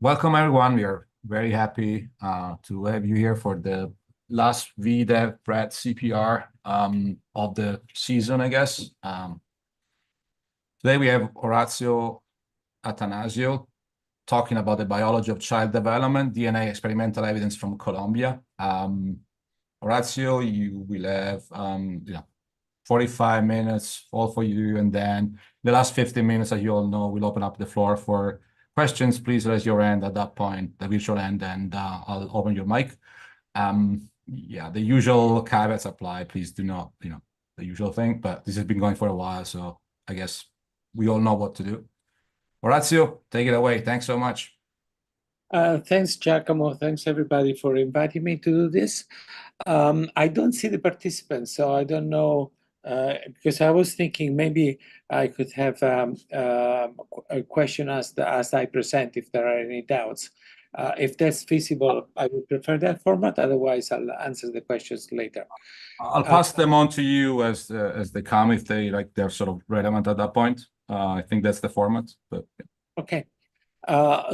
Welcome, everyone. We are very happy to have you here for the last VDEV Pratt CPR of the season, I guess. Today we have Orazio Attanasio talking about the biology of child development, DNA experimental evidence from Colombia. Orazio, you will have 45 minutes all for you, and then the last 15 minutes, as you all know, we'll open up the floor for questions. Please raise your hand at that point, the virtual hand, and I'll open your mic. Yeah, the usual caveats apply. Please do not, the usual thing, but this has been going for a while, so I guess we all know what to do. Orazio, take it away. Thanks so much. Thanks, Giacomo. Thanks, everybody, for inviting me to do this. I don't see the participants, so I don't know, because I was thinking maybe I could have a question as I present if there are any doubts. If that's feasible, I would prefer that format. Otherwise, I'll answer the questions later. I'll pass them on to you as they come if they're sort of relevant at that point. I think that's the format. But yeah. Okay.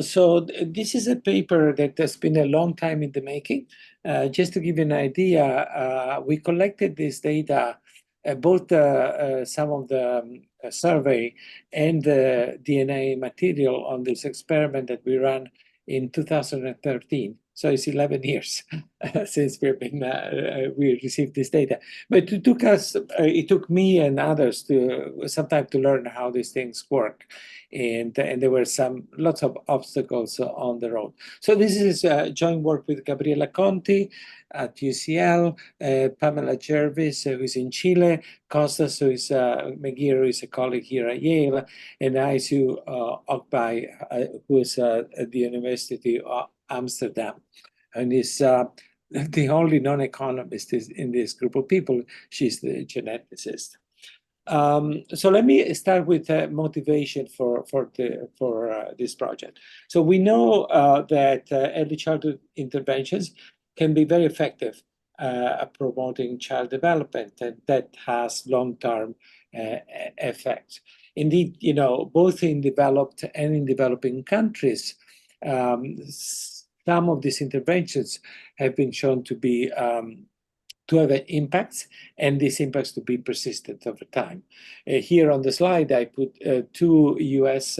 So this is a paper that has been a long time in the making. Just to give you an idea, we collected this data, both some of the survey and the DNA material on this experiment that we ran in 2013. So it's 11 years since we received this data. But it took me and others some time to learn how these things work. And there were lots of obstacles on the road. So this is joint work with Gabriela Conti at UCL, Pamela Jervis, who is in Chile, Costas, McGeer, who is a colleague here at Yale, and Aisu Okbay, who is at the University of Amsterdam, and is the only non-economist in this group of people. She's the geneticist. So let me start with motivation for this project. So we know that early childhood interventions can be very effective at promoting child development, and that has long-term effects. Indeed, both in developed and in developing countries, some of these interventions have been shown to be to have impacts, and these impacts to be persistent over time. Here on the slide, I put two US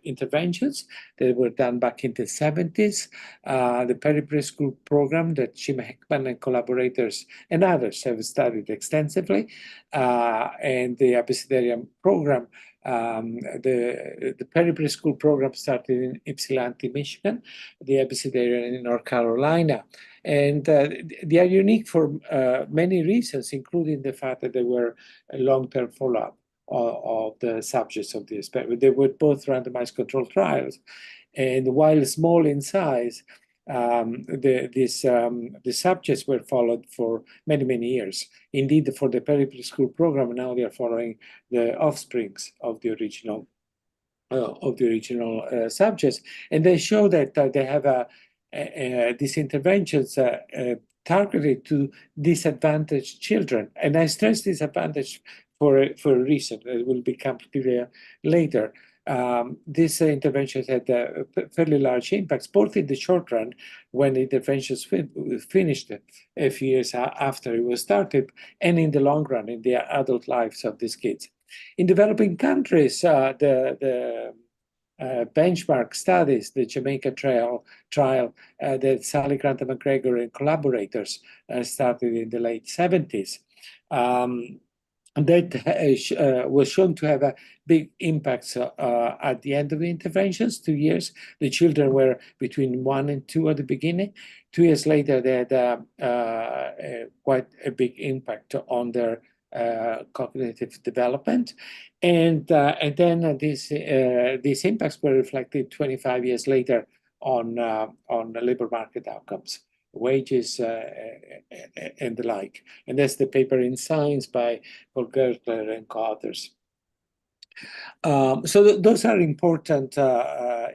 interventions that were done back in the 70s. The Peri-Preschool program that Jim Heckman and collaborators and others have studied extensively, and the Abecedarian program. The Peri-Preschool program started in Ypsilanti, Michigan, the Abecedarian in North Carolina. And they are unique for many reasons, including the fact that there were a long-term follow-up of the subjects of the experiment. They were both randomized controlled trials. And while small in size, the subjects were followed for many, many years. Indeed, for the Peri-Preschool program, now they are following the offsprings of the original subjects. And they show that they have these interventions targeted to disadvantaged children. And I stress disadvantaged for a reason that will become clear later. These interventions had fairly large impacts, both in the short run, when the interventions finished a few years after it was started, and in the long run, in the adult lives of these kids. In developing countries, the benchmark studies, the Jamaica trial that Sally Grantham McGregor and collaborators started in the late 70s. That was shown to have a big impacts at the end of the interventions, 2 years. The children were between 1 and 2 at the beginning. 2 years later, they had quite a big impact on their cognitive development. And then these impacts were reflected 25 years later on the labor market outcomes, wages, and the like. And that's the paper in Science by Paul Gertler and co-authors. So those are important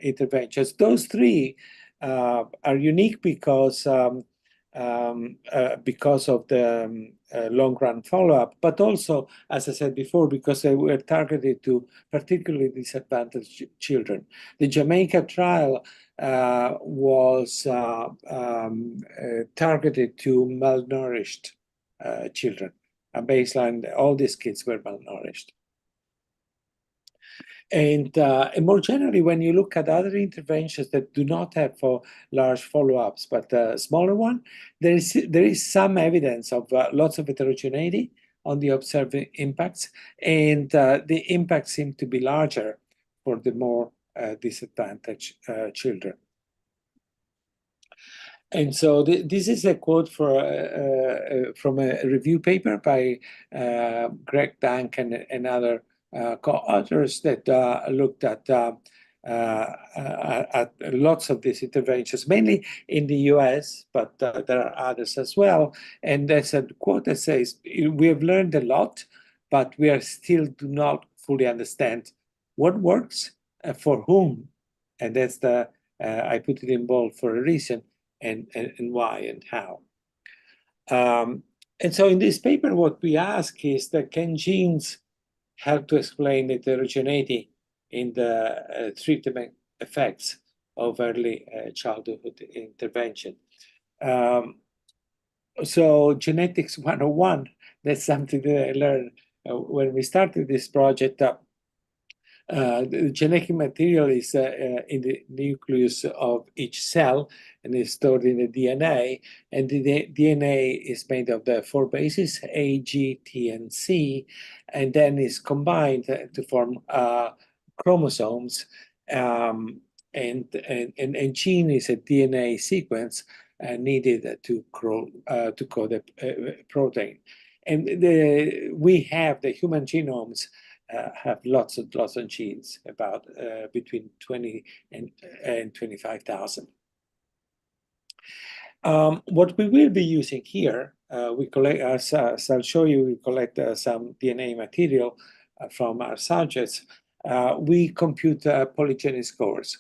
interventions. Those three are unique because because of the long-run follow-up, but also, as I said before, because they were targeted to particularly disadvantaged children. The Jamaica trial was targeted to malnourished children. At baseline, all these kids were malnourished. And more generally, when you look at other interventions that do not have large follow-ups, but a smaller one, there is some evidence of lots of heterogeneity on the observed impacts, and the impacts seem to be larger for the more disadvantaged children. And so this is a quote from a review paper by Greg Dank and other co-authors that looked at lots of these interventions, mainly in the US, but there are others as well. And there's a quote that says, "We have learned a lot, but we are still do not fully understand what works for whom." And that's the, I put it in bold for a reason, and why and how. And so in this paper, what we ask is that can genes help to explain the heterogeneity in the treatment effects of early childhood intervention. So genetics 101, that's something that I learned when we started this project. The genetic material is in the nucleus of each cell and is stored in the DNA. And the DNA is made of the 4 bases, A, G, T, and C, and then is combined to form chromosomes. And gene is a DNA sequence needed to code a protein. And we have the human genomes have lots of genes, about between 20 and 25,000. What we will be using here, we collect, as I'll show you, we collect some DNA material from our subjects. We compute polygeny scores.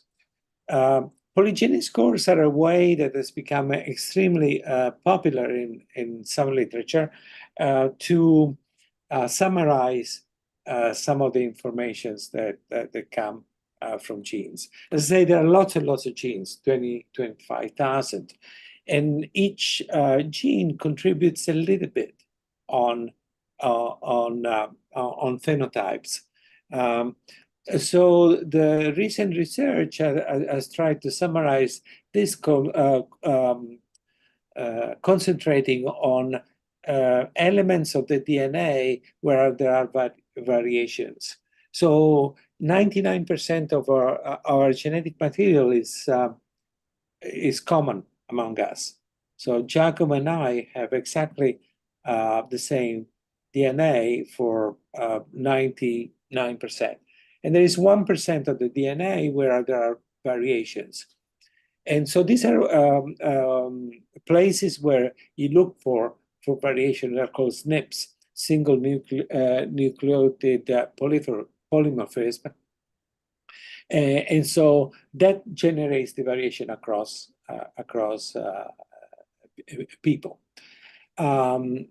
Polygeny scores are a way that has become extremely popular in some literature to summarize some of the informations that come from genes. As I say, there are lots and lots of genes, 25,000. And each gene contributes a little bit on phenotypes. So the recent research has tried to summarize this, concentrating on elements of the DNA where there are variations. So 99% of our genetic material is common among us. So Giacomo and I have exactly the same DNA for 99%. And there is 1% of the DNA where there are variations. And so these are places where you look for variation that are called SNPs, single nucleotide polymorphism. And so that generates the variation across people. And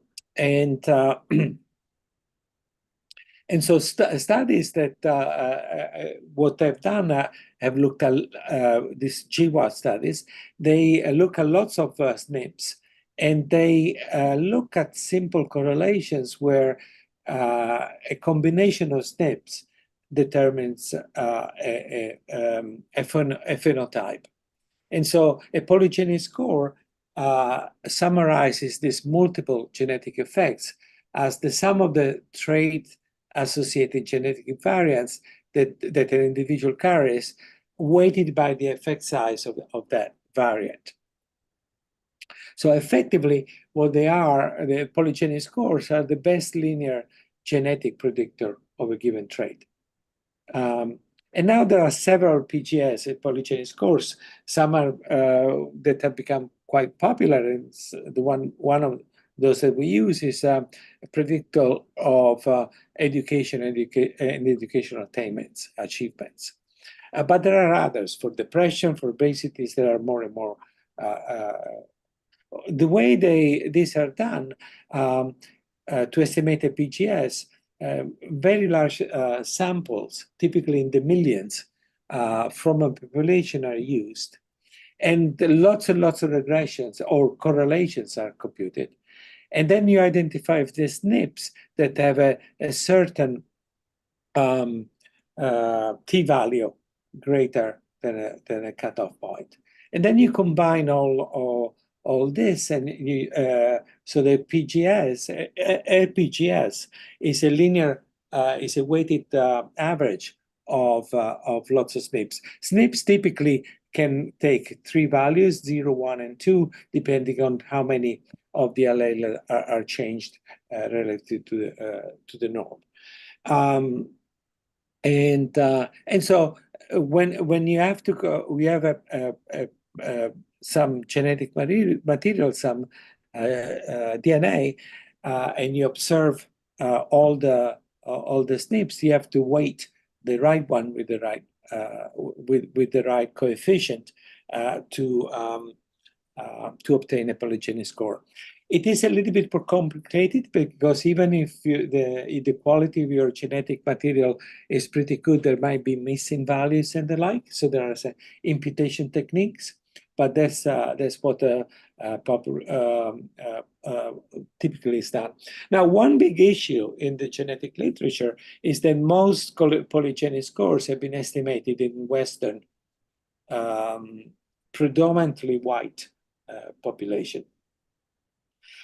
so studies that what they've done have looked at these GWAS studies. They look at lots of SNPs, and they look at simple correlations where a combination of SNPs determines a phenotype. And so a polygeny score summarizes these multiple genetic effects as the sum of the trait-associated genetic variants that an individual carries, weighted by the effect size of that variant. So effectively, what they are, the polygeny scores are the best linear genetic predictor of a given trait. And now there are several PGS, polygeny scores. Some are that have become quite popular, and the one of those that we use is a predictor of education and educational achievements. But there are others for depression, for obesity. There are more and more the way these are done to estimate a PGS, very large samples, typically in the millions, from a population are used. And lots and lots of regressions or correlations are computed. And then you identify the SNPs that have a certain t-value greater than a cutoff point. And then you combine all this, and so the PGS, PGS is a linear, is a weighted average of lots of SNPs. SNPs typically can take 3 values, 0, 1, and 2, depending on how many of the allele are changed relative to the norm. And so when you have to go, we have some genetic material, some DNA, and you observe all the SNPs, you have to weight the right one with the right with the right coefficient to obtain a polygenic score. It is a little bit more complicated because even if the quality of your genetic material is pretty good, there might be missing values and the like. So there are some imputation techniques, but that's what typically is done. Now, one big issue in the genetic literature is that most polygenic scores have been estimated in Western, predominantly white population.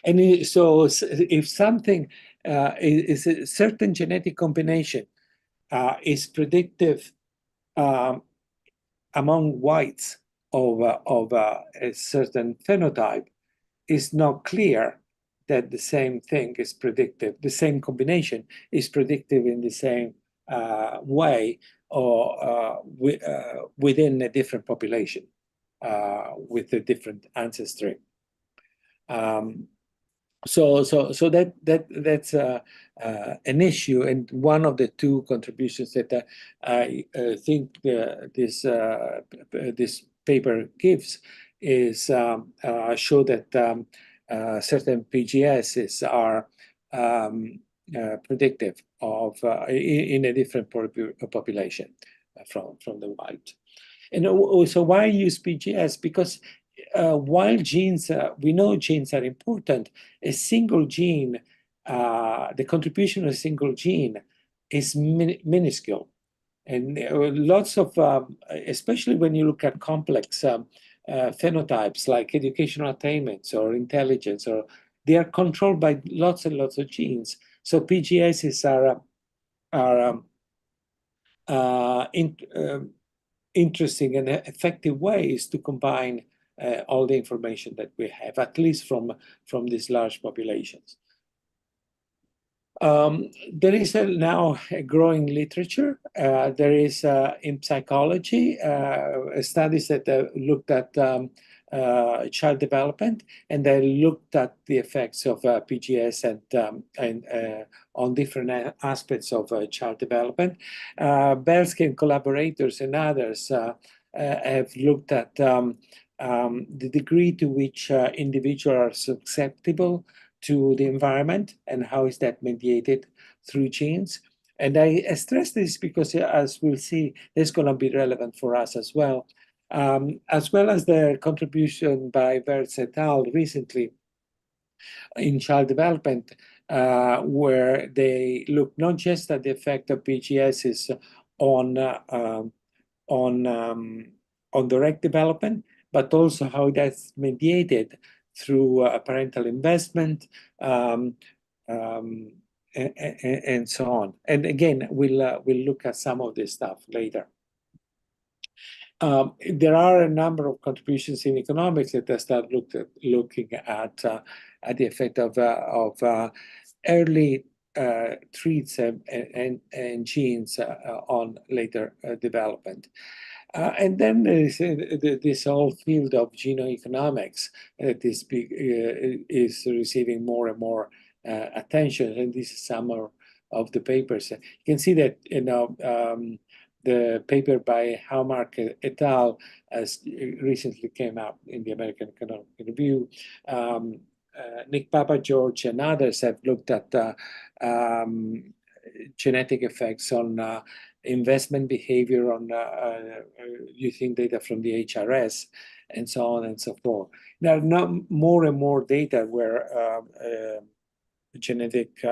And so if something is a certain genetic combination is predictive among whites of a certain phenotype, it's not clear that the same thing is predictive, the same combination is predictive in the same way or within a different population with a different ancestry. So that's an issue, and one of the two contributions that I think this paper gives is show that certain PGSs are predictive of in a different population from the white. And so why use PGS? Because while genes, we know genes are important, a single gene, the contribution of a single gene is minuscule. And lots of, especially when you look at complex phenotypes like educational attainments or intelligence, or they are controlled by lots and lots of genes. So PGSs are interesting and effective ways to combine all the information that we have, at least from these large populations. There is now a growing literature. There is in psychology studies that looked at child development, and they looked at the effects of PGS and on different aspects of child development. Belsky and collaborators and others have looked at the degree to which individuals are susceptible to the environment and how is that mediated through genes. And I stress this because, as we'll see, it's going to be relevant for us as well as the contribution by Wertz et al. Recently in child development, where they look not just at the effect of PGSs on direct development, but also how that's mediated through parental investment and so on. And again, we'll look at some of this stuff later. There are a number of contributions in economics that start looking at the effect of early traits and genes on later development. And then there is this whole field of genoeconomics that is receiving more and more attention. And this is some of the papers. You can see that the paper by Hallmark et al. As recently came out in the American Economic Review. Nick Papa, George, and others have looked at genetic effects on investment behavior on using data from the HRS and so on and so forth. There are not more and more data where genetic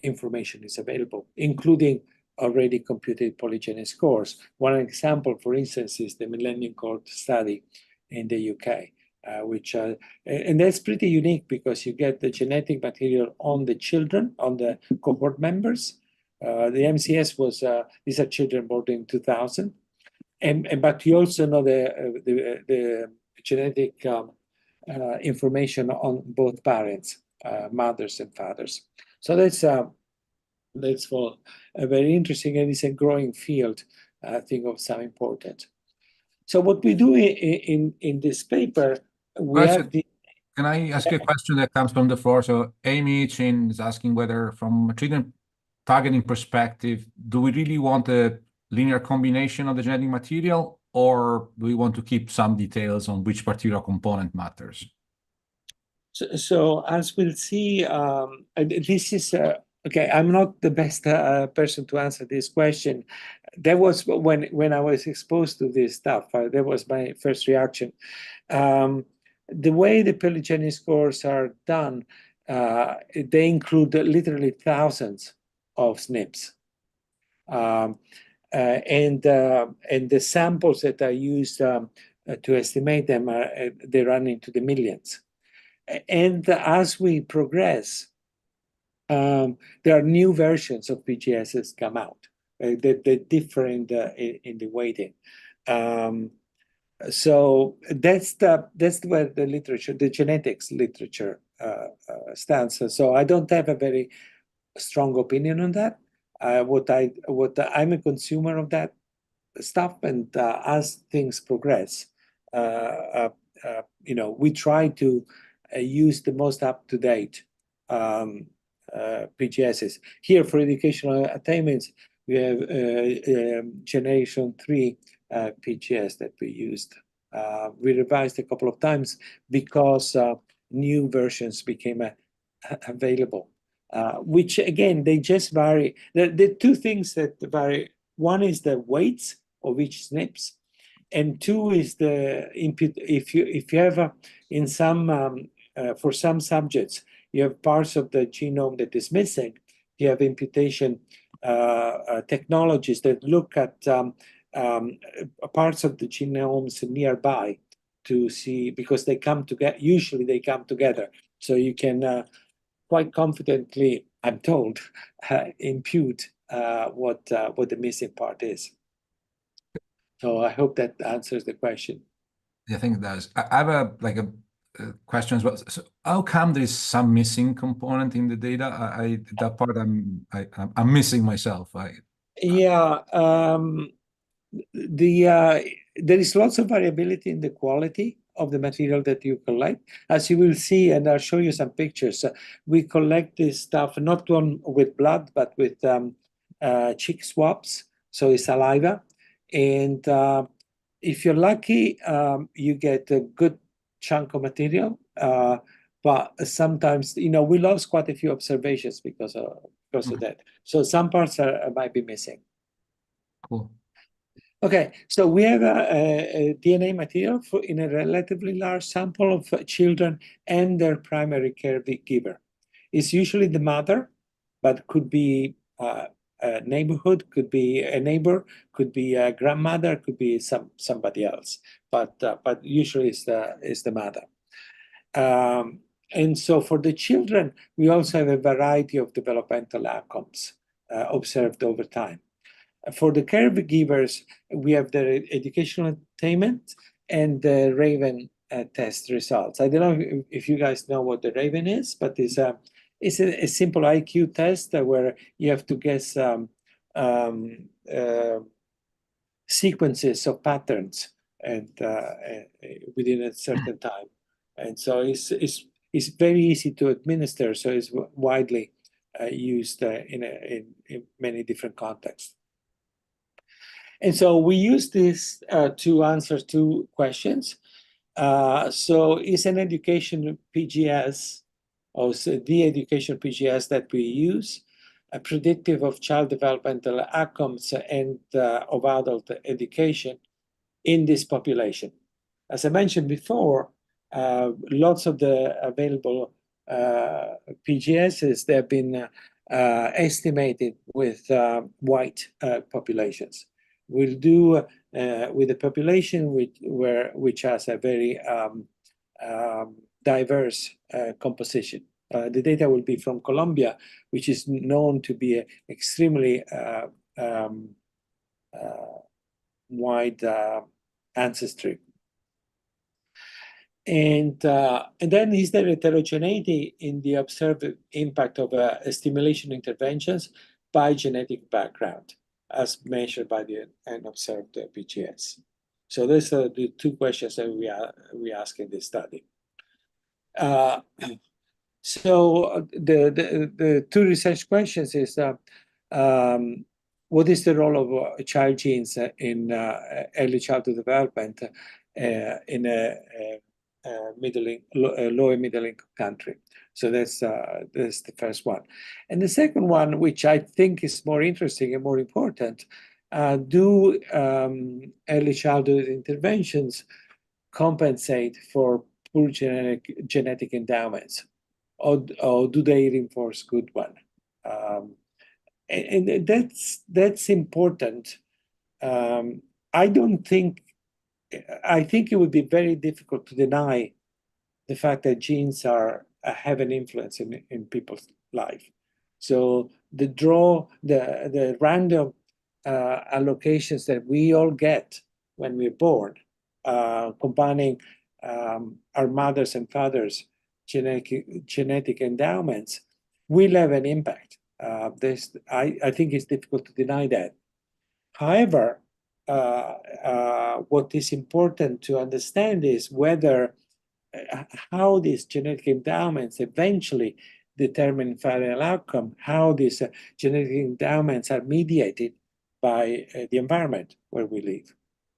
information is available, including already computed polygenic scores. One example, for instance, is the Millennium Cohort study in the UK, and that's pretty unique because you get the genetic material on the children, on the cohort members. The MCS was, these are children born in 2000. But you also know the genetic information on both parents, mothers and fathers. So that's for very interesting, and it's a growing field, I think, of some importance. So what we do in this paper, we have the... Can I ask you a question that comes from the floor? So Amy Chin is asking whether, from a treatment targeting perspective, do we really want a linear combination of the genetic material, or do we want to keep some details on which particular component matters? So as we'll see, this is okay. I'm not the best person to answer this question. That was when I was exposed to this stuff. That was my first reaction. The way the polygenic scores are done, they include literally thousands of SNPs. And the samples that are used to estimate them, they run into the millions. And as we progress, there are new versions of PGSs come out. They're different in the weighting. So that's where the literature, the genetics literature stands. So I don't have a very strong opinion on that. I'm a consumer of that stuff, and as things progress, we try to use the most up-to-date PGSs. Here for educational attainments, we have generation 3 PGS that we used. We revised a couple of times because new versions became available, which again, they just vary. The two things that vary, one is the weights of each SNPs, and two is the input. If you have in some for some subjects, you have parts of the genome that is missing, you have imputation technologies that look at parts of the genomes nearby to see, because they come together, usually they come together. So you can quite confidently, I'm told, impute what the missing part is. So I hope that answers the question. Yeah, I think it does. I have a question as well. So how come there is some missing component in the data? That part I'm missing myself. Yeah, there is lots of variability in the quality of the material that you collect. As you will see, and I'll show you some pictures, we collect this stuff not with blood, but with cheek swabs, so it's saliva. And if you're lucky, you get a good chunk of material. But sometimes, we lost quite a few observations because of that. So some parts might be missing. Cool. Okay, so we have a DNA material in a relatively large sample of children and their primary caregiver. It's usually the mother, but could be a neighborhood, could be a neighbor, could be a grandmother, could be somebody else. But usually it's the mother. And so for the children, we also have a variety of developmental outcomes observed over time. For the caregivers, we have the educational attainment and the Raven test results. I don't know if you guys know what the Raven is, but it's a simple IQ test where you have to guess sequences of patterns and within a certain time. And so it's very easy to administer, so it's widely used in many different contexts. And so we use this to answer two questions. So is an education PGS, or the education PGS that we use, predictive of child developmental outcomes and of adult education in this population? As I mentioned before, lots of the available PGSs, they've been estimated with white populations. We'll do with a population which has a very diverse composition. The data will be from Colombia, which is known to be extremely wide ancestry. And then is there heterogeneity in the observed impact of stimulation interventions by genetic background, as measured by an observed PGS? So those are the two questions that we ask in this study. So the two research questions is, what is the role of child genes in early childhood development in a low and middle income country? So that's the first one. And the second one, which I think is more interesting and more important, do early childhood interventions compensate for poor genetic endowments, or do they reinforce good one? And that's important. I think it would be very difficult to deny the fact that genes have an influence in people's life. So the random allocations that we all get when we're born, combining our mothers and fathers' genetic endowments, will have an impact. I think it's difficult to deny that. However, what is important to understand is how these genetic endowments eventually determine final outcome, how these genetic endowments are mediated by the environment where we live.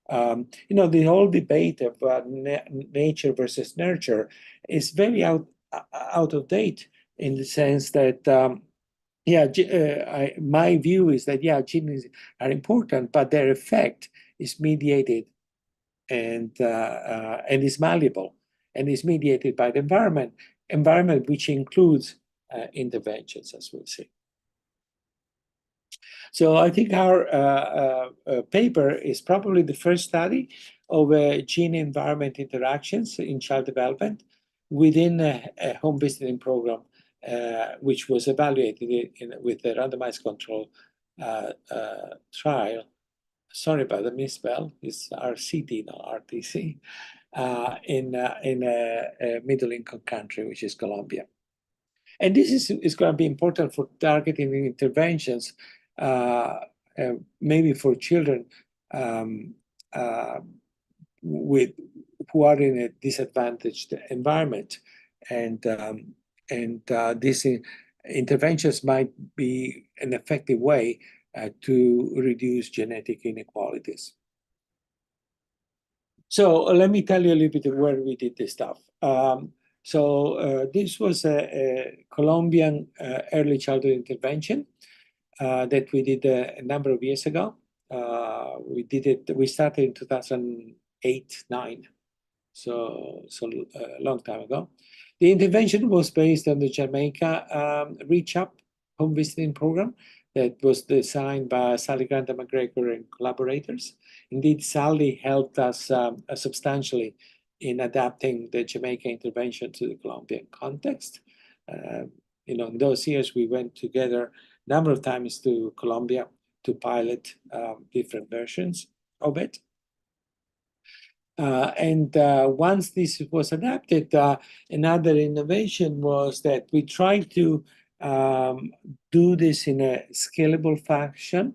The whole debate about nature versus nurture is very out of date, in the sense that my view is that genes are important, but their effect is mediated and is malleable, and is mediated by the environment which includes interventions, as we'll see. So I think our paper is probably the first study of gene-environment interactions in child development within a home visiting program, which was evaluated with a randomized control trial. Sorry about the misspell. It's RCT, not RTC, in a middle-income country, which is Colombia. And this is going to be important for targeting interventions, maybe for children who are in a disadvantaged environment, and these interventions might be an effective way to reduce genetic inequalities. So let me tell you a little bit of where we did this stuff. This was a Colombian early childhood intervention that we did a number of years ago. We started in 2008-9, so a long time ago. The intervention was based on the Jamaica Reach Up home visiting program that was designed by Sally Granta McGregor and collaborators. Indeed, Sally helped us substantially in adapting the Jamaica intervention to the Colombian context. In those years, we went together a number of times to Colombia to pilot different versions of it. Once this was adapted, another innovation was that we tried to do this in a scalable fashion.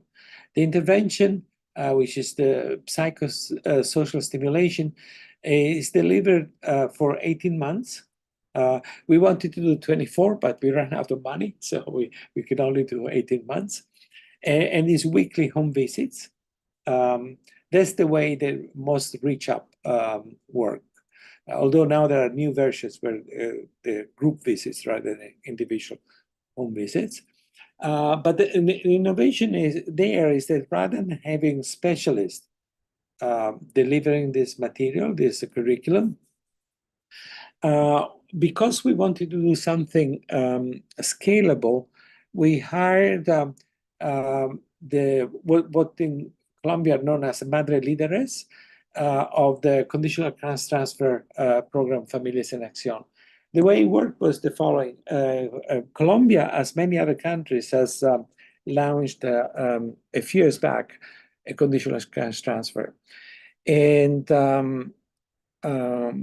The intervention, which is the psychosocial stimulation, is delivered for 18 months. We wanted to do 24, but we ran out of money, so we could only do 18 months. And these weekly home visits. that's the way that most reach up work. Although now there are new versions where the group visits rather than individual home visits. But the innovation is that rather than having specialists delivering this material, this curriculum, because we wanted to do something scalable, we hired what in Colombia are known as Madre Líderes of the conditional cash transfer program Familias en Acción. The way it worked was the following. Colombia, as many other countries, has launched a few years back a conditional cash transfer. And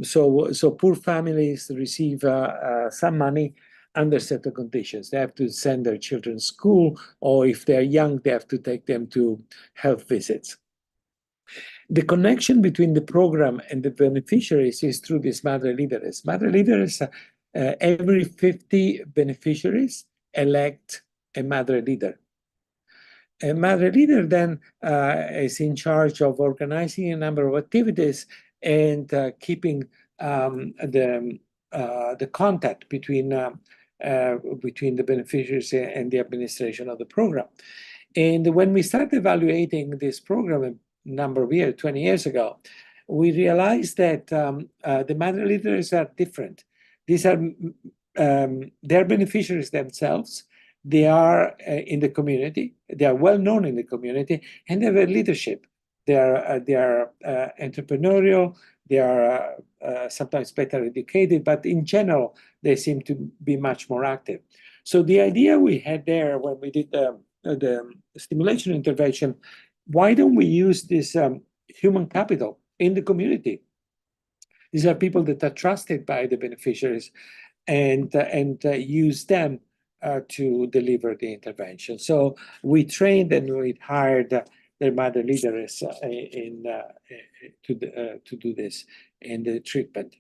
so poor families receive some money under certain conditions. They have to send their children to school, or if they're young, they have to take them to health visits. The connection between the program and the beneficiaries is through this Madre Líderes. Madre Líderes, every 50 beneficiaries elect a Madre Líder. A Madre Líder then is in charge of organizing a number of activities and keeping the contact between the beneficiaries and the administration of the program. And when we started evaluating this program a number of years, 20 years ago, we realized that the Madre Líderes are different. These are their beneficiaries themselves. They are in the community. They are well known in the community, and they have a leadership. They are entrepreneurial. They are sometimes better educated, but in general, they seem to be much more active. So the idea we had there when we did the stimulation intervention, why don't we use this human capital in the community? These are people that are trusted by the beneficiaries, and use them to deliver the intervention. So we trained and we hired their Madre Líderes to do this in the treatment.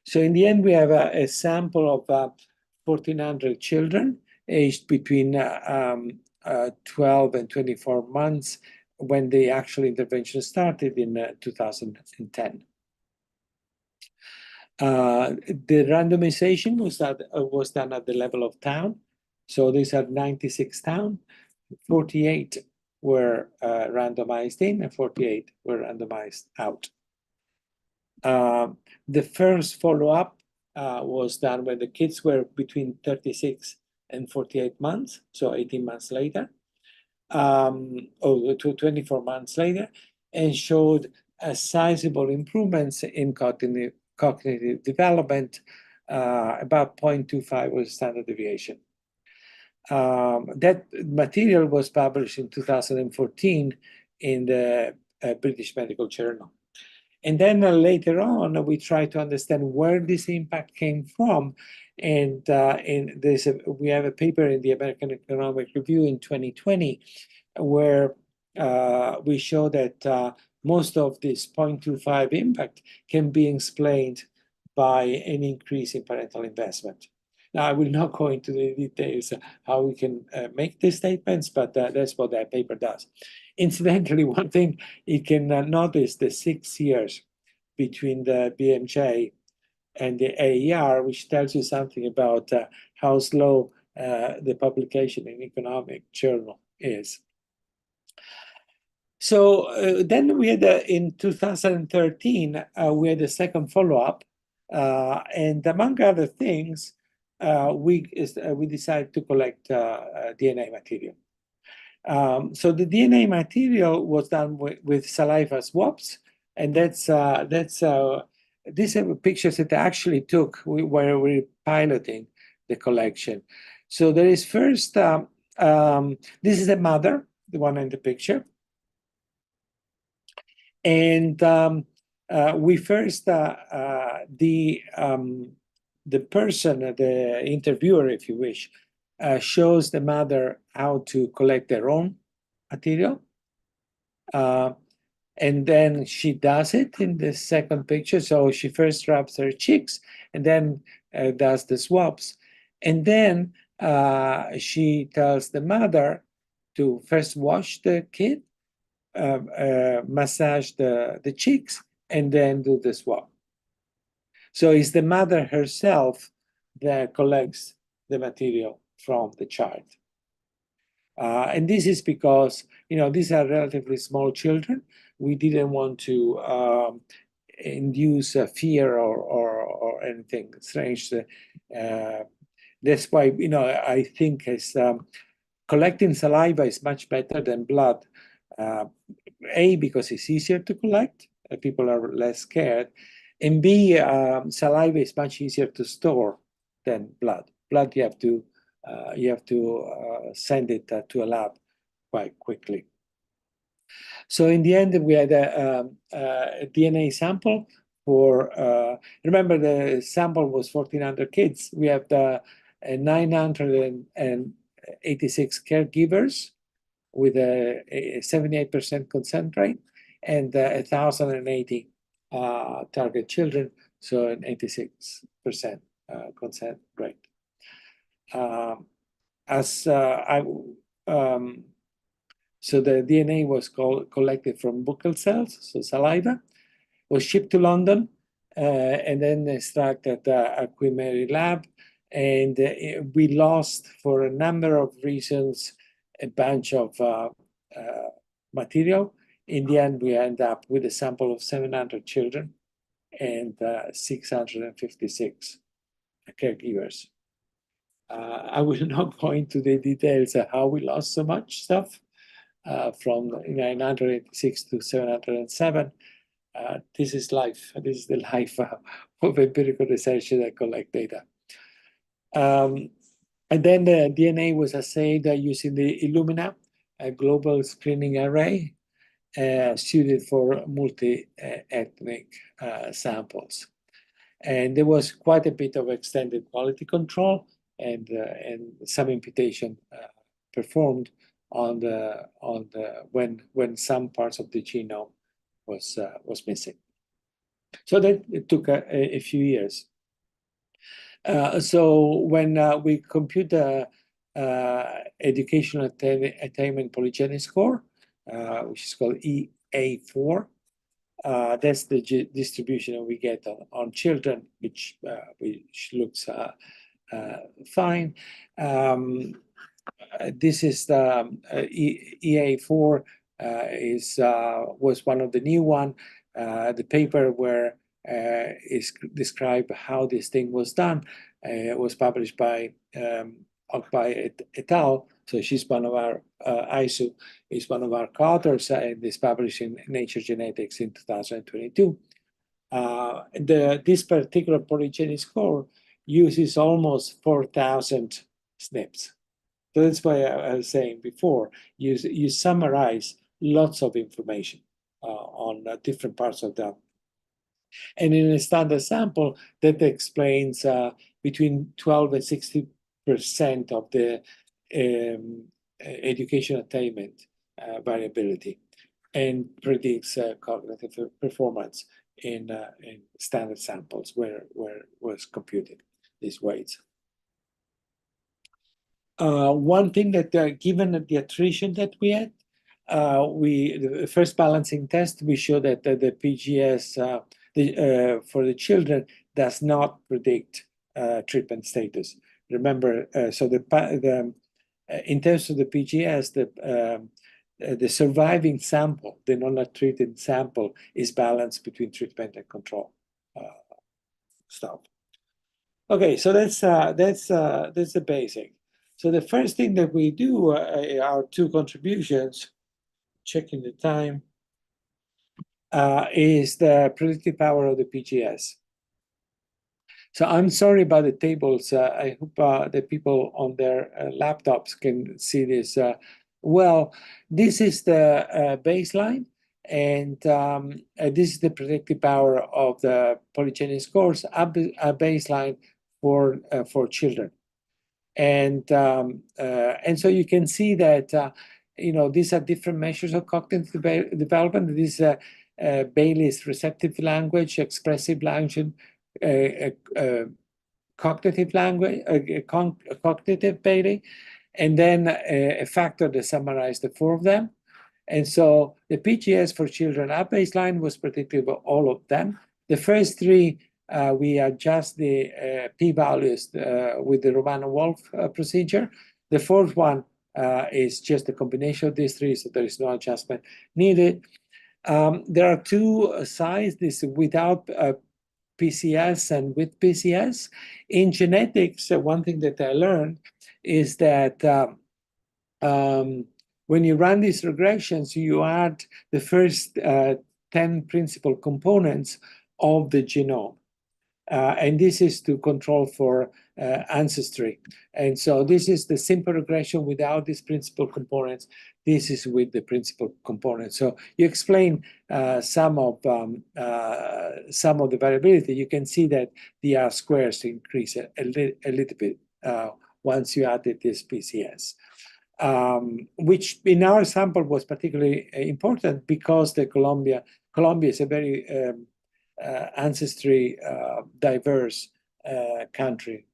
So in the end, we have a sample of 1,400 children aged between 12 and 24 months when the actual intervention started in 2010. The randomization was done at the level of town. So these are 96 towns, 48 were randomized in and 48 were randomized out. The first follow-up was done when the kids were between 36 and 48 months, so 18 months later, or 24 months later, and showed a sizable improvements in cognitive development. About 0.25 was standard deviation. That material was published in 2014 in the British Medical Journal. And then later on, we tried to understand where this impact came from. And we have a paper in the American Economic Review in 2020 where we show that most of this 0.25 impact can be explained by an increase in parental investment. Now, I will not go into the details of how we can make these statements, but that's what that paper does. Incidentally, one thing you can notice the 6 years between the BMJ and the AER, which tells you something about how slow the publication in economic journal is. So then we had, in 2013, we had a second follow-up. And among other things, we decided to collect DNA material. So the DNA material was done with saliva swabs, and these are pictures that I actually took where we're piloting the collection. So there is first, this is a mother, the one in the picture. And we first, the person, the interviewer, if you wish, shows the mother how to collect their own material. And then she does it in the second picture. So she first rubs her cheeks and then does the swabs. And then she tells the mother to first wash the kid massage the cheeks and then do the swab. So it's the mother herself that collects the material from the child. And this is because, these are relatively small children. We didn't want to induce fear or anything strange. That's why, I think collecting saliva is much better than blood. A, because it's easier to collect, people are less scared, and B, saliva is much easier to store than blood. Blood, you have to send it to a lab quite quickly. So in the end, we had a DNA sample for, remember the sample was 1,400 kids. We have 986 caregivers with a 78% consent rate and 1,080 target children, so an 86% consent rate. So the DNA was collected from buccal cells, so saliva, was shipped to London, and then extracted at Queen Mary lab. And we lost, for a number of reasons, a bunch of material. In the end, we end up with a sample of 700 children and 656 caregivers. I will not go into the details of how we lost so much stuff. From 986 to 707. This is life. This is the life of empirical researcher that collect data. And then the DNA was assayed using the Illumina, a global screening array suited for multi-ethnic samples. And there was quite a bit of extended quality control and some imputation performed on when some parts of the genome was missing. So that it took a few years. So when we compute the educational attainment polygenic score, which is called EA4, that's the distribution that we get on children, which looks fine. This is the EA4 was one of the new one. The paper where is described how this thing was done was published by et al. So she's one of our Aisu is one of our co-authors and is published in Nature Genetics in 2022. This particular polygenic score uses almost 4,000 SNPs. So that's why I was saying before, you summarize lots of information on different parts of them. And in a standard sample, that explains between 12 and 60% of the education attainment variability, and predicts cognitive performance in standard samples where was computed these weights. One thing that, given the attrition that we had, the first balancing test, we showed that the PGS for the children does not predict treatment status. Remember, so in terms of the PGS, the surviving sample, the non-treated sample, is balanced between treatment and control stuff. Okay, so that's the basic. So the first thing that we do, our two contributions, checking the time, is the predictive power of the PGS. So I'm sorry about the tables. I hope the people on their laptops can see this. Well, this is the baseline, and this is the predictive power of the polygenic scores, a baseline for children. And so you can see that these are different measures of cognitive development. This is Bailey's receptive language, expressive language, cognitive language, cognitive Bailey, and then a factor that summarized the four of them. And so the PGS for children at baseline was predictive of all of them. The first three, we adjust the p-values with the Romano-Wolf procedure. The fourth one is just a combination of these three, so there is no adjustment needed. There are two sides, this without PCS and with PCS. In genetics, one thing that I learned is that when you run these regressions, you add the first 10 principal components of the genome. And this is to control for ancestry. And so this is the simple regression without these principal components. This is with the principal components. So you explain some of the variability. You can see that the R squares increase a little bit once you added this PCS. Which in our sample was particularly important because Colombia is a very ancestry diverse country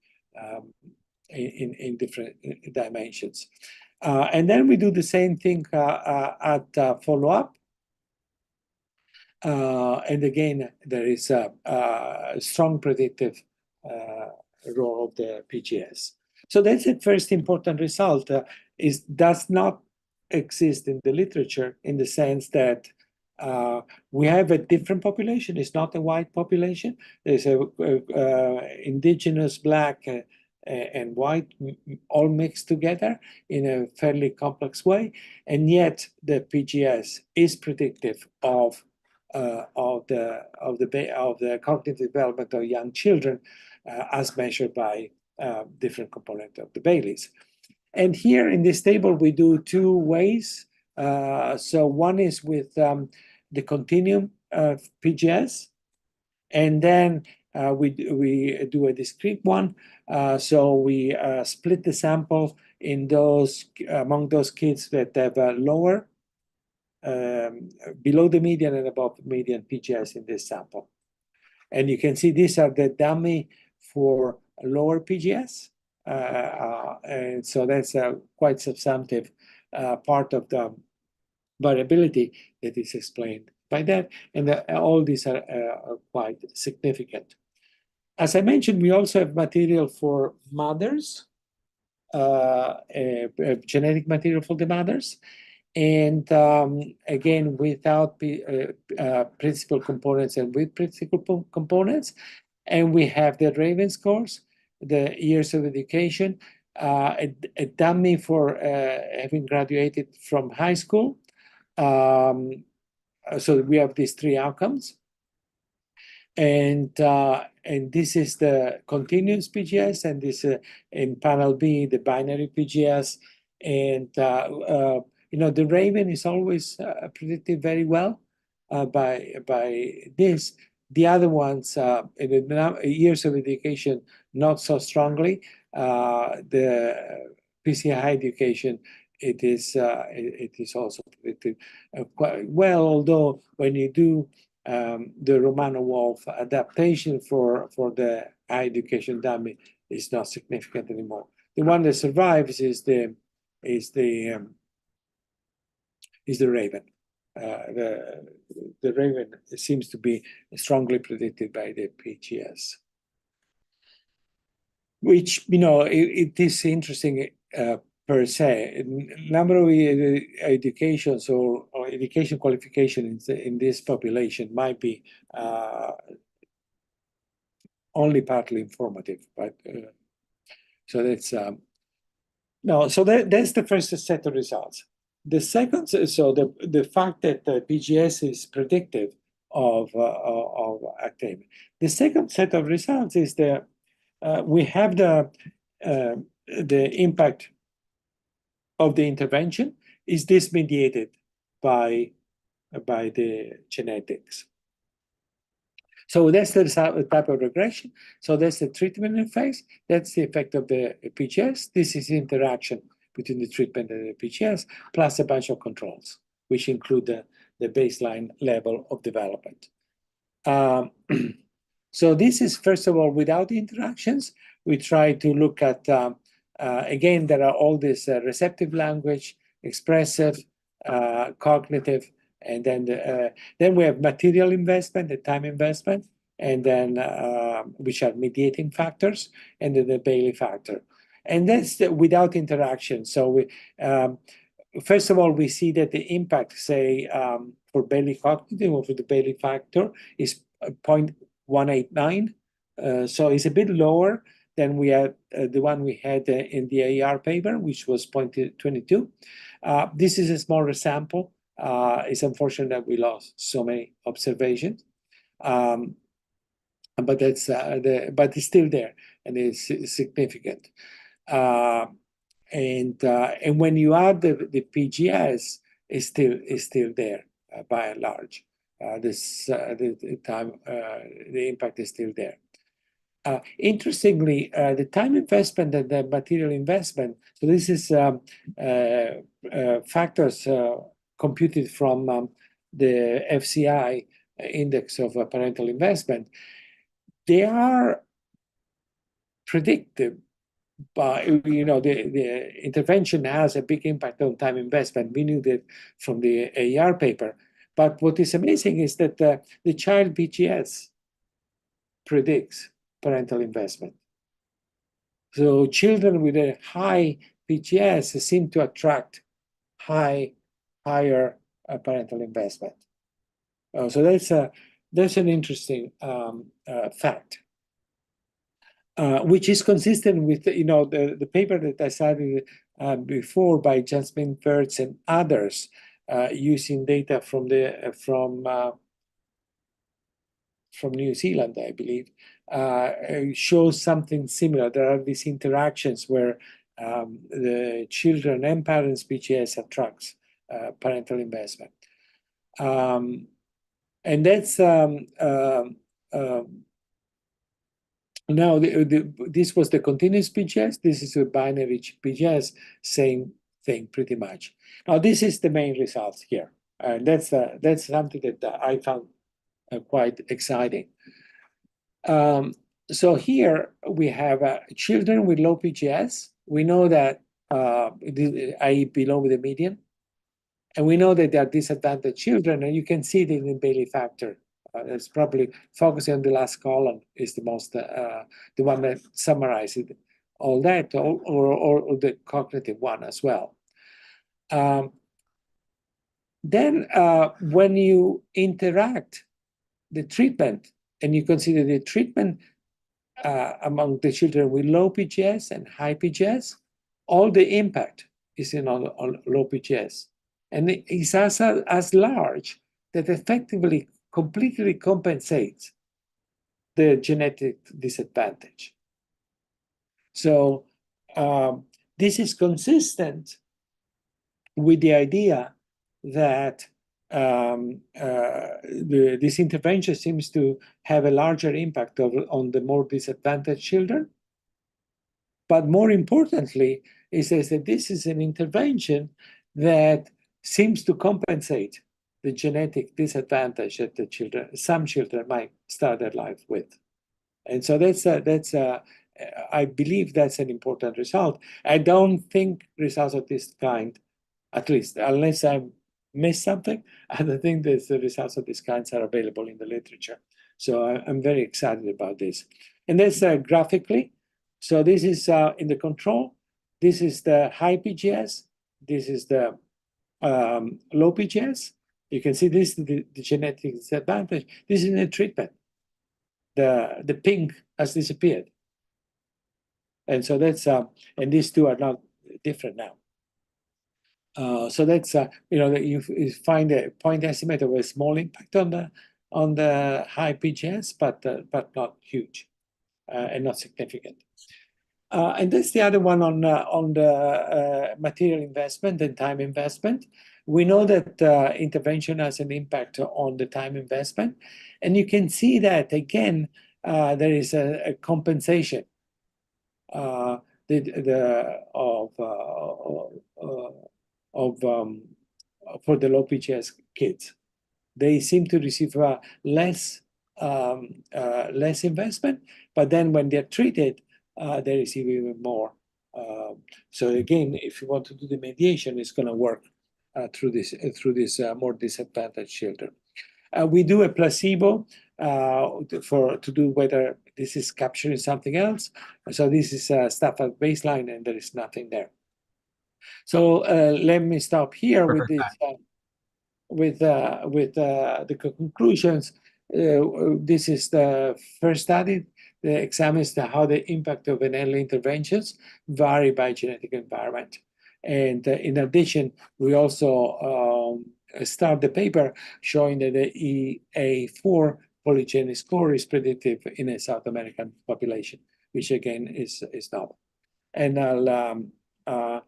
in different dimensions. And then we do the same thing at follow-up. And again, there is a strong predictive role of the PGS. So that's the first important result. Does not exist in the literature in the sense that we have a different population. It's not a white population. There's a indigenous Black and white all mixed together in a fairly complex way, and yet the PGS is predictive of the cognitive development of young children as measured by different components of the Baileys. And here in this table, we do two ways. So one is with the continuum of PGS, and then we do a discrete one. So we split the sample in among those kids that have a lower, below the median and above the median PGS in this sample. And you can see these are the dummy for lower PGS. And so that's a quite substantive part of the variability that is explained by that. And all these are quite significant. As I mentioned, we also have material for mothers, genetic material for the mothers. And again, without principal components and with principal components. And we have the Raven scores, the years of education, a dummy for having graduated from high school. So we have these three outcomes. And this is the continuous PGS, and this in panel B, the binary PGS. And the Raven is always predicted very well by this. The other ones, in the years of education, not so strongly. The PCI education, it is also predicted quite well, although when you do the Romano-Wolf adaptation for the high education dummy is not significant anymore. The one that survives is the Raven. The Raven seems to be strongly predicted by the PGS, which it is interesting per se. Number of educations or education qualifications in this population might be only partly informative, but so that's that's the first set of results. The second, so the fact that the PGS is predictive of activity. The second set of results is that we have the impact of the intervention. Is this mediated by the genetics? So that's the type of regression. So that's the treatment effects. That's the effect of the PGS. This is the interaction between the treatment and the PGS, plus a bunch of controls, which include the baseline level of development. So this is, first of all, without the interactions. We try to look at, again, there are all this receptive language, expressive, cognitive, and then we have material investment, the time investment, and then which are mediating factors, and then the Bailey factor. And that's without interaction. So we, first of all, we see that the impact, say, for Bailey cognitive or for the Bailey factor is 0.189. So it's a bit lower than we had the one we had in the AER paper, which was 0.22. This is a smaller sample. It's unfortunate that we lost so many observations, but that's but it's still there and it's significant. And when you add the PGS, it's still there by and large. The impact is still there. Interestingly, the time investment and the material investment, so this is factors computed from the FCI index of parental investment. They are predictive, but the intervention has a big impact on time investment. We knew that from the AER paper. But what is amazing is that the child PGS predicts parental investment. So children with a high PGS seem to attract higher parental investment. So that's an interesting fact, which is consistent with the paper that I cited before by Jasmine Pertz and others, using data from New Zealand, I believe, shows something similar. There are these interactions where the children and parents' PGS attracts parental investment. And that's now this was the continuous PGS. This is a binary PGS, same thing pretty much. Now this is the main results here. That's something that I found quite exciting. So here we have children with low PGS. We know that, i.e. below the median. And we know that they are disadvantaged children, and you can see it in the Bailey factor. It's probably focusing on the last column is the most, the one that summarizes all that, or the cognitive one as well. Then when you interact the treatment, and you consider the treatment among the children with low PGS and high PGS, all the impact is on low PGS. And it's as large that effectively completely compensates the genetic disadvantage. So this is consistent with the idea that this intervention seems to have a larger impact on the more disadvantaged children. But more importantly, it says that this is an intervention that seems to compensate the genetic disadvantage that some children might start their life with. And so I believe that's an important result. I don't think results of this kind, at least unless I missed something, I don't think that the results of this kinds are available in the literature. So I'm very excited about this. And that's graphically. So this is in the control. This is the high PGS. This is the low PGS. You can see this is the genetic disadvantage. This is in the treatment. The pink has disappeared. And so that's, and these two are not different now. So that's, you find a point estimate of a small impact on the high PGS, but not huge and not significant. And that's the other one on the material investment and time investment. We know that intervention has an impact on the time investment. And you can see that, again, there is a compensation for the low PGS kids. They seem to receive less investment, but then when they're treated, they receive even more. So again, if you want to do the mediation, it's going to work through this more disadvantaged children. We do a placebo to do whether this is capturing something else. So this is stuff at baseline, and there is nothing there. So let me stop here with this, with the conclusions. This is the first study that examines how the impact of an early interventions vary by genetic environment. And in addition, we also start the paper showing that the EA4 polygenic score is predictive in a South American population, which again is novel. And I'll,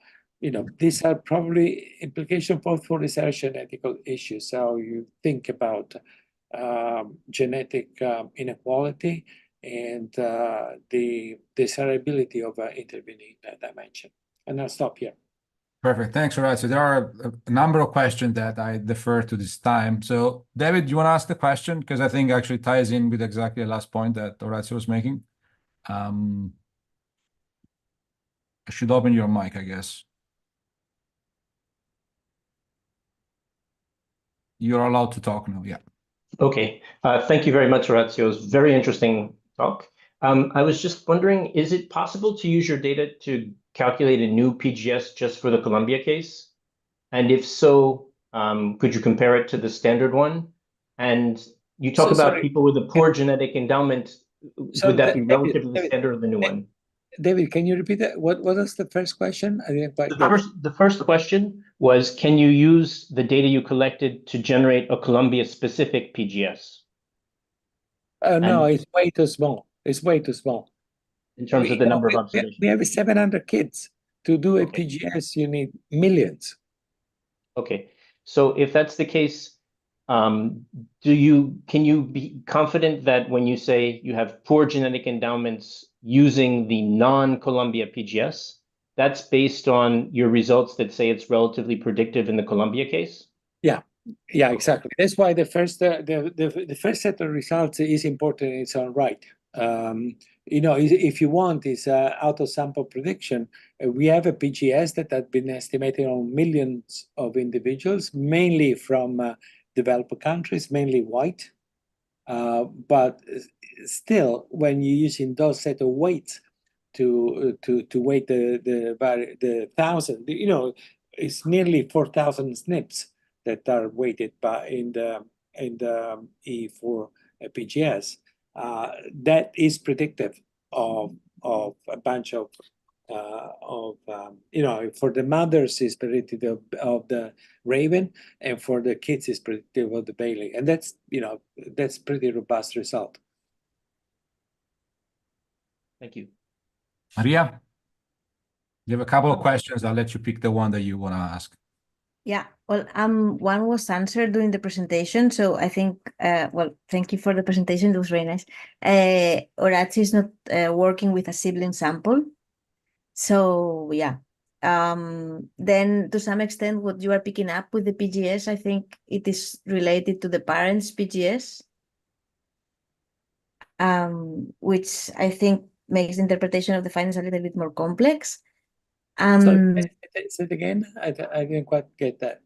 these are probably implications both for research and ethical issues. So you think about genetic inequality and the desirability of intervening in that dimension. And I'll stop here. Perfect. Thanks, Orazio. There are a number of questions that I defer to this time. So, David, do you want to ask the question? Because I think actually ties in with exactly the last point that Orazio was making. I should open your mic, I guess. You're allowed to talk now, yeah. Okay. Thank you very much, Orazio. It was a very interesting talk. I was just wondering, is it possible to use your data to calculate a new PGS just for the Colombia case? And if so, could you compare it to the standard one? And you talk about people with a poor genetic endowment. Would that be relative to the standard or the new one? David, can you repeat that? What was the first question? I didn't quite get it. The first question was, can you use the data you collected to generate a Colombia-specific PGS? No, it's way too small. It's way too small. In terms of the number of observations? We have 700 kids. To do a PGS, you need millions. Okay. So if that's the case, can you be confident that when you say you have poor genetic endowments using the non-Colombia PGS, that's based on your results that say it's relatively predictive in the Colombia case? Yeah, exactly. That's why the first set of results is important in its own right. If you want this out of sample prediction, we have a PGS that has been estimated on millions of individuals, mainly from developed countries, mainly white. But still, when you're using those set of weights to weight the thousand, it's nearly 4,000 SNPs that are weighted in the E4 PGS. That is predictive of a bunch of for the mothers is predictive of the raven, and for the kids is predictive of the Bailey, and that's pretty robust result. Thank you. Maria, you have a couple of questions. I'll let you pick the one that you want to ask. Yeah, well, one was answered during the presentation, so I think, thank you for the presentation. It was very nice. Orazio is not working with a sibling sample. So, yeah. Then, to some extent, what you are picking up with the PGS, I think it is related to the parents' PGS, which I think makes the interpretation of the findings a little bit more complex. So say it again. I didn't quite get that.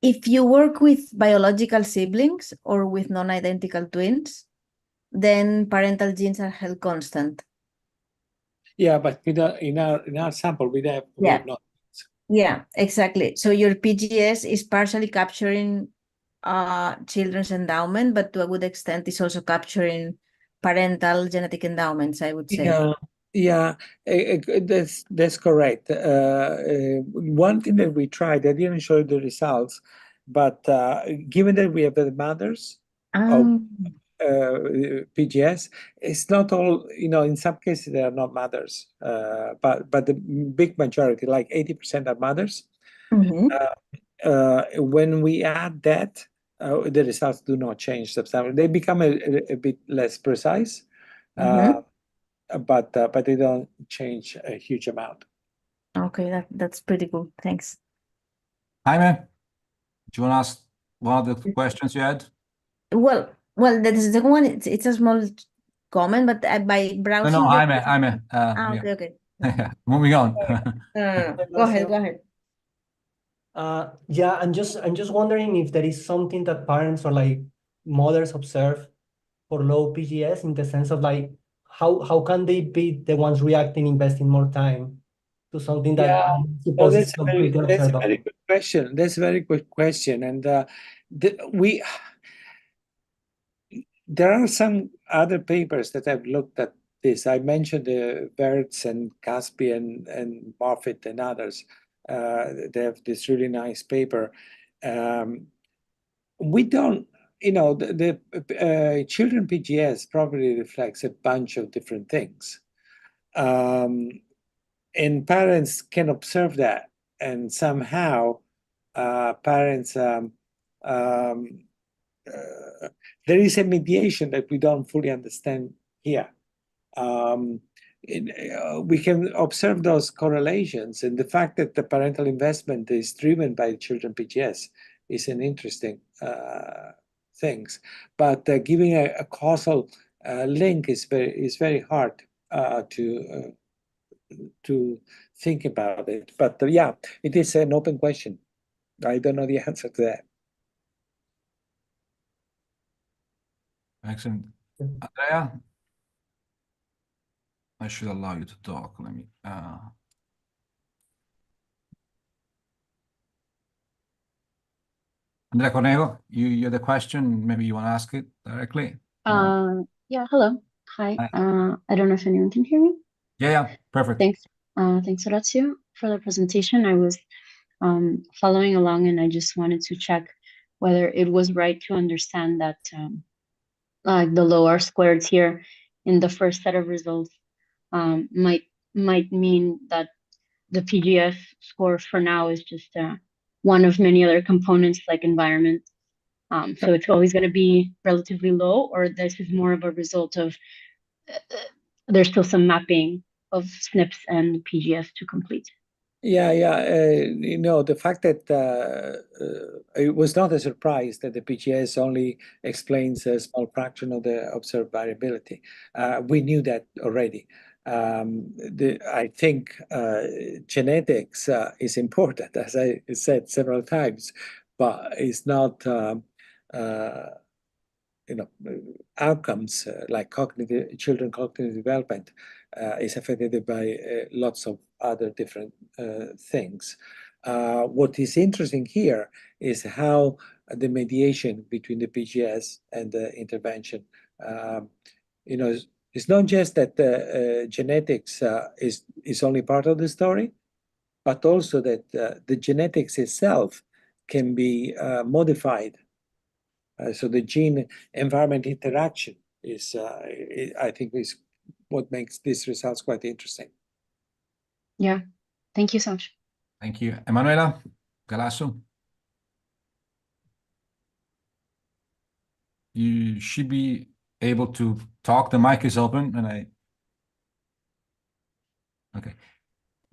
If you work with biological siblings or with non-identical twins, then parental genes are held constant. Yeah, but in our sample, we have not. Yeah, exactly. So your PGS is partially capturing children's endowment, but to a good extent is also capturing parental genetic endowments, I would say. Yeah, that's correct. One thing that we tried, I didn't show you the results, but given that we have the mothers of PGS, it's not all, in some cases they are not mothers, but the big majority, like 80% are mothers. When we add that, the results do not change substantially. They become a bit less precise. But they don't change a huge amount. Okay, that's pretty good. Thanks. Jaime, do you want to ask one of the questions you had? Well, the second one, it's a small comment, but by browsing... No, Jaime. Okay. Moving on. Go ahead. Yeah, I'm just wondering if there is something that parents or like mothers observe for low PGS in the sense of like how can they be the ones reacting, investing more time to something that Yeah, I no, suppose is completely that's a very observable. good question. That's a very good question. And there are some other papers that have looked at this. I mentioned the Wertz and Caspi and Moffitt and others. They have this really nice paper. We don't, the children PGS probably reflects a bunch of different things. And parents can observe that. And somehow parents, there is a mediation that we don't fully understand here. We can observe those correlations, and the fact that the parental investment is driven by children PGS is an interesting thing. But giving a causal link is very hard to think about it. But yeah, it is an open question. I don't know the answer to that. Excellent. Andrea, I should allow you to talk. Let me. Andrea Cornejo, you had a question. Maybe you want to ask it directly. Yeah, hello. Hi. Hi. I don't know if anyone can hear me. Yeah, perfect. Thanks. Thanks, Orazio, for the presentation. I was following along, and I just wanted to check whether it was right to understand that the low R squareds here in the first set of results might mean that the PGS score for now is just one of many other components like environment. So it's always going to be relatively low, or this is more of a result of there's still some mapping of SNPs and PGS to complete. Yeah. The fact that it was not a surprise that the PGS only explains a small fraction of the observed variability. We knew that already. I think genetics is important, as I said several times, but it's not outcomes like children cognitive development is affected by lots of other different things. What is interesting here is how the mediation between the PGS and the intervention, it's not just that genetics is only part of the story, but also that the genetics itself can be modified. So the gene environment interaction is, I think, is what makes these results quite interesting. Yeah, thank you so much. Thank you. Emanuela Galasso. You should be able to talk. The mic is open, and okay.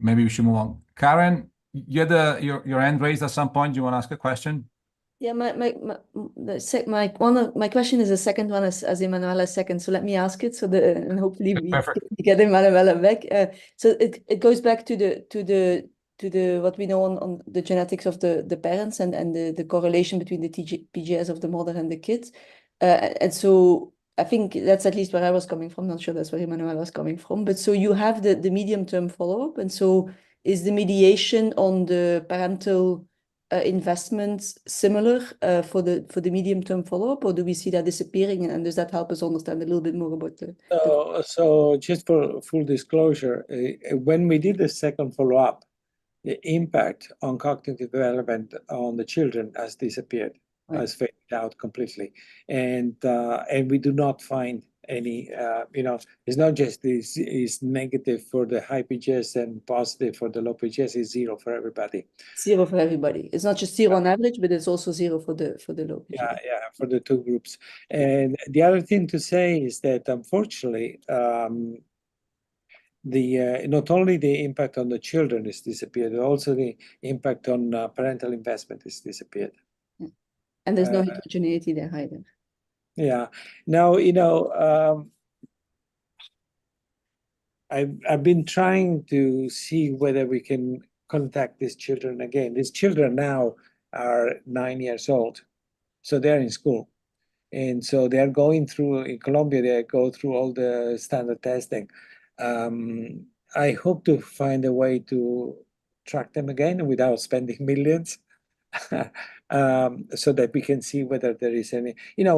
Maybe we should move on. Karen, you had your hand raised at some point. Do you want to ask a question? Yeah, my question is the second one as Emanuela's second. So let me ask it and hopefully we get Emanuela back. So it goes back to the what we know on the genetics of the parents and the correlation between the PGS of the mother and the kids. And so I think that's at least where I was coming from. Not sure that's where Emanuela was coming from. But so you have the medium-term follow-up. And so is the mediation on the parental investments similar for the medium-term follow-up, or do we see that disappearing? And does that help us understand a little bit more about So just for full disclosure, when we did the second follow-up, the impact on cognitive development on the children has disappeared, has faded out completely, and we do not find any. It's not just this is negative for the high PGS and positive for the low PGS. It's zero for everybody. Zero for everybody. It's not just zero on average, but it's also zero for the low PGS. Yeah, for the two groups. And the other thing to say is that unfortunately, not only the impact on the children is disappeared, also the impact on parental investment is disappeared. And there's no heterogeneity there either. Yeah. Now, I've been trying to see whether we can contact these children again. These children now are 9 years old, so they're in school. And so they're going through, in Colombia, they go through all the standard testing. I hope to find a way to track them again without spending millions. So that we can see whether there is any,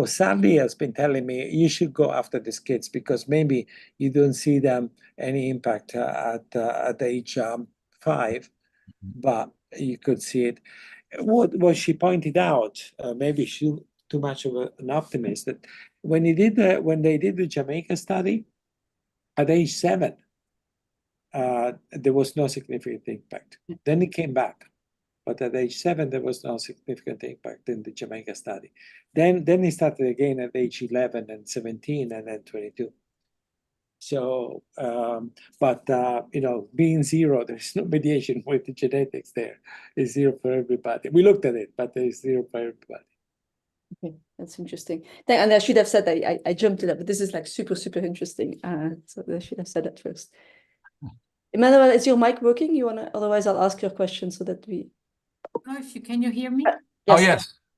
Sally has been telling me you should go after these kids because maybe you don't see them any impact at age 5, but you could see it. What she pointed out, maybe she too much of an optimist, that when they did the Jamaica study at age 7, there was no significant impact. Then it came back. But at age 7, there was no significant impact in the Jamaica study. Then it started again at age 11 and 17 and then 22. So, being 0, there's no mediation with the genetics there. It's 0 for everybody. We looked at it, but there's 0 for everybody. Okay, that's interesting. And I should have said that I jumped to that, but this is like super, super interesting. So I should have said that first. Emmanuel, is your mic working? Otherwise I'll ask your question so that we... know if can you hear me? Yes. Oh,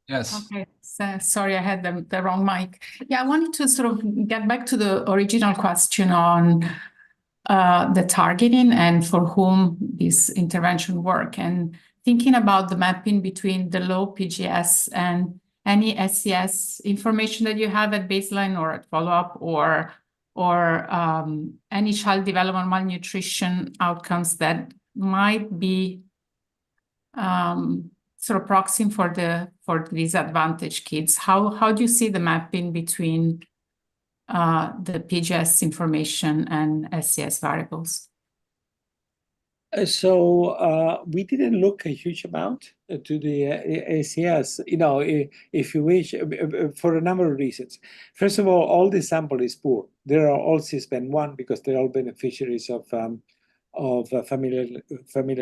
yes. Okay, so, sorry, I had the wrong mic. Yeah, I wanted to sort of get back to the original question on the targeting and for whom this intervention work, and thinking about the mapping between the low PGS and any SES information that you have at baseline or at follow-up, or any child development malnutrition outcomes that might be sort of proxy for disadvantaged kids. How do you see the mapping between the PGS information and SES variables? So we didn't look a huge amount to the ACS, if you wish, for a number of reasons. First of all the sample is poor. They are all CISBEN 1 because they're all beneficiaries of familial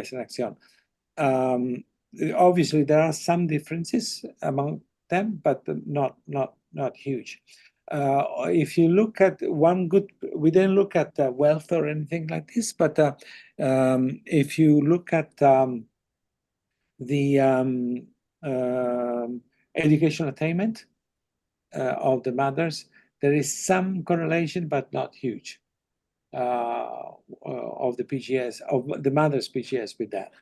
selection. Obviously, there are some differences among them, but not huge. If you look at we didn't look at wealth or anything like this, but if you look at the educational attainment of the mothers, there is some correlation, but not huge, of the PGS, of the mother's PGS with that.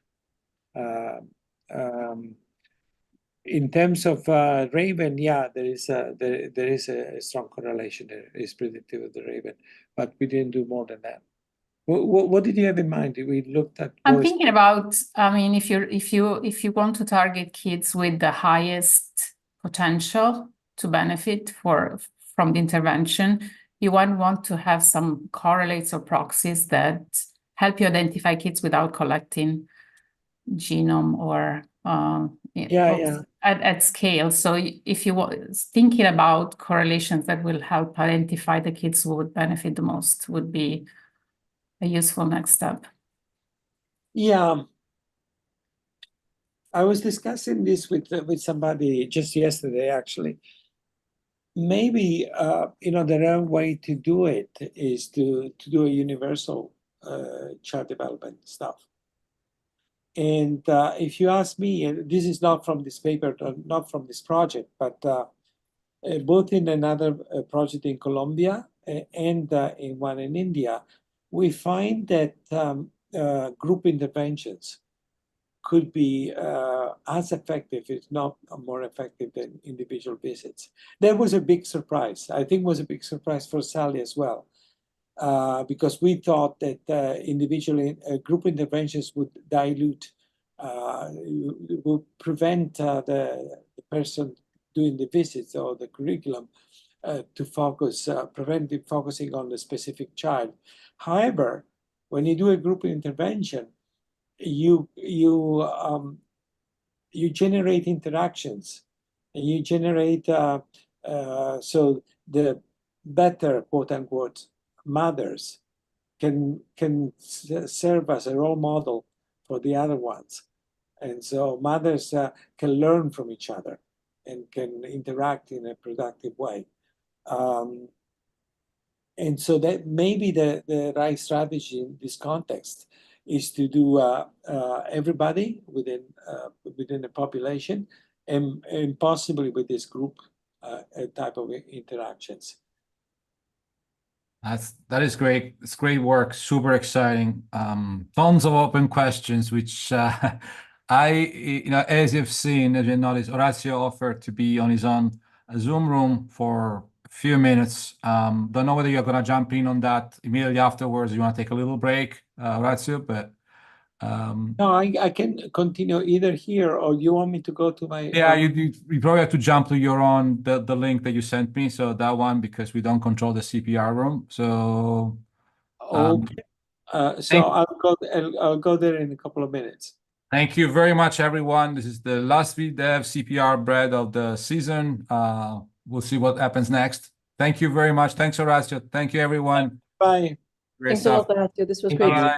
In terms of Raven, yeah, there is a strong correlation. There is predictive of the Raven, but we didn't do more than that. What did you have in mind? We looked at. I'm thinking about. I mean, if you want to target kids with the highest potential to benefit from the intervention, you want to have some correlates or proxies that help you identify kids without collecting genome or at scale. So if you were thinking about correlations that will help identify the kids who would benefit the most, would be a useful next step. Yeah, I was discussing this with somebody just yesterday, actually. Maybe the real way to do it is to do a universal child development stuff. And if you ask me, and this is not from this paper, not from this project, but both in another project in Colombia and in one in India, we find that group interventions could be as effective, if not more effective, than individual visits. That was a big surprise. I think it was a big surprise for Sally as well. Because we thought that individual group interventions would dilute, would prevent the person doing the visits or the curriculum to focus, prevent it focusing on the specific child. However, when you do a group intervention, you generate interactions, and you generate so the better, quote unquote, mothers can serve as a role model for the other ones. And so mothers can learn from each other and can interact in a productive way. And so that may be the right strategy in this context. is to do everybody within the population, and possibly with this group type of interactions. That is great. It's great work. Super exciting. Tons of open questions, which as you've seen, as you noticed, Orazio offered to be on his own Zoom room for a few minutes. Don't know whether you're going to jump in on that immediately afterwards. You want to take a little break, Orazio, but no, I can continue either here, or you want me to go to my... Yeah, you probably have to jump to your own, the link that you sent me, so that one, because we don't control the CPR room. So okay. I'll go there in a couple of minutes. Thank you very much, everyone. This is the last VDEV CPR bread of the season. We'll see what happens next. Thank you very much. Thanks, Orazio. Thank you, everyone. Bye. Thanks a lot, Orazio. This was great. Bye.